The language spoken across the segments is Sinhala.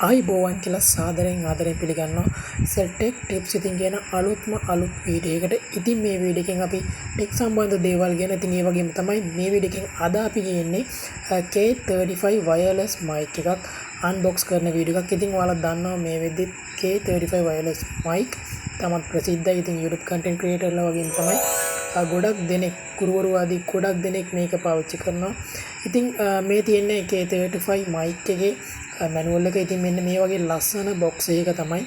ආයිබෝවන් කියලා සාදරයෙන් ආදරයෙන් පිළිගන්නවා සෙල්ටෙක් ටිප්ස් ඉතින් කියන අලුත්ම අලුත් වීඩියෝ එකකට. ඉතින් මේ වීඩියෝ එකෙන් අපි ටෙක් සම්බන්ධ දේවල් ගැන ඉතින් ඒ වගේම තමයි මේ වීඩියෝ එකෙන් අද අපි ගන්නේ K35 wireless mic එකක් අන්බොක්ස් කරන වීඩියෝ එකක්. ඉතින් ඔයාලා දන්නවා මේ වෙද්දි K35 wireless mic තමත් ප්‍රසිද්ධයි. ඉතින් YouTube content creatorලා වගේම තමයි ගොඩක් දෙනෙක් කුරුවරු ආදී ගොඩක් දෙනෙක් මේක පාවිච්චි කරනවා. ඉතින් මේ තියෙන්නේ K35 mic එකේ මැනුවල් එක. ඉතින් මෙන්න මේ වගේ ලස්සන බොක්ස් එකක තමයි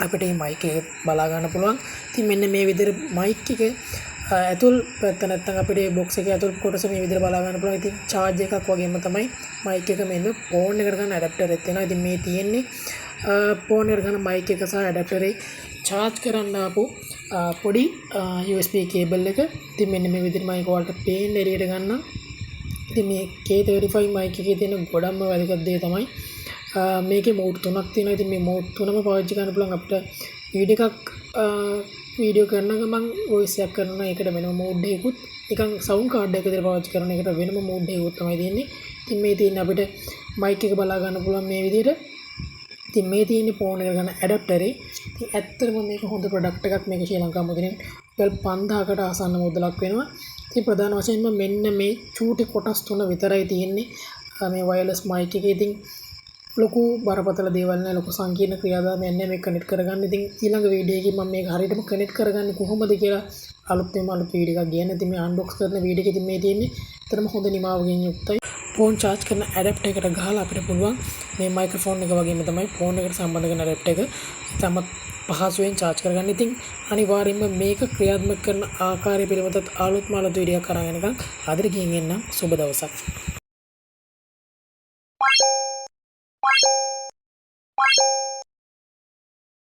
අපිට මේ mic එක බලා ගන්න පුළුවන්. ඉතින් මෙන්න මේ විදිහට mic එක ඇතුල් පැත්ත නැත්නම් අපිට මේ බොක්ස් එකේ ඇතුල් කොටස මේ විදිහට බලා ගන්න පුළුවන්. ඉතින් charge එකක් වගේම තමයි mic එක මෙන්න phone එකට ගන්න adapter එකක් තියෙනවා. ඉතින් මේ තියෙන්නේ phone එකට ගන්න mic එක සහ adapter එක charge කරන්න ආපු පොඩි USB cable එක. ඉතින් මෙන්න මේ විදිහට mic වලට පේන්න එළියට ගන්න. ඉතින් මේ K35 mic එකේ තියෙන ගොඩක්ම වැදගත් දේ තමයි මේකේ මෝඩ් තුනක් තියෙනවා. ඉතින් මේ මෝඩ් තුනම පාවිච්චි කරන්න පුළුවන්. අපිට වීඩියෝ කරන ගමන් වොයිස් එකක් කරනවා. ඒකට වෙනම මෝඩ් එකකුත් නිකන් සවුන්ඩ් කාඩ් එක විතර පාවිච්චි කරන එකට වෙනම මෝඩ් එකකුත් තමයි තියෙන්නේ. ඉතින් මේ තියෙන අපිට mic එක බලා ගන්න පුළුවන් මේ විදිහට. ඉතින් මේ තියෙන්නේ phone එකට ගන්න adapter එක. ඉතින් ඇත්තටම මේක හොඳ product එකක්. මේක ශ්‍රී ලංකා මුදලින් රුපියල් 5000කට ආසන්න මුදලක් වෙනවා. ඉතින් ප්‍රධාන වශයෙන්ම මෙන්න මේ චූටි කොටස් තුන විතරයි තියෙන්නේ මේ wireless mic එකේ. ඉතින් ලොකු බරපතල දේවල් නෑ, ලොකු සංකීර්ණ ක්‍රියාදාමයක් නෑ මේක කනෙක්ට් කරගන්න. ඉතින් ඊළඟ වීඩියෝ එකේ මම මේක හරියටම කනෙක්ට් කරගන්නේ කොහොමද කියලා අලුත්ම වීඩියෝ එකක් ගියන. ඉතින් මේ අන්බොක්ස් කරන වීඩියෝ එකේ මේ තියෙන්නේ ඇත්තටම හොඳ නිමාවකින් යුක්තයි. phone charge කරන adapter එකට ගහලා අපිට පුළුවන් මේ microphone එක වගේම තමයි phone එකට සම්බන්ධ කරන adapter එක තමයි පහසුවෙන් charge කරගන්න. ඉතින් අනිවාර්යයෙන්ම මේක ක්‍රියාත්මක කරන ආකාරය පිළිබඳව අලුත්ම වීඩියෝ එකක් අරගෙන ආදර ගිහින් එන්න. සුබ දවසක්.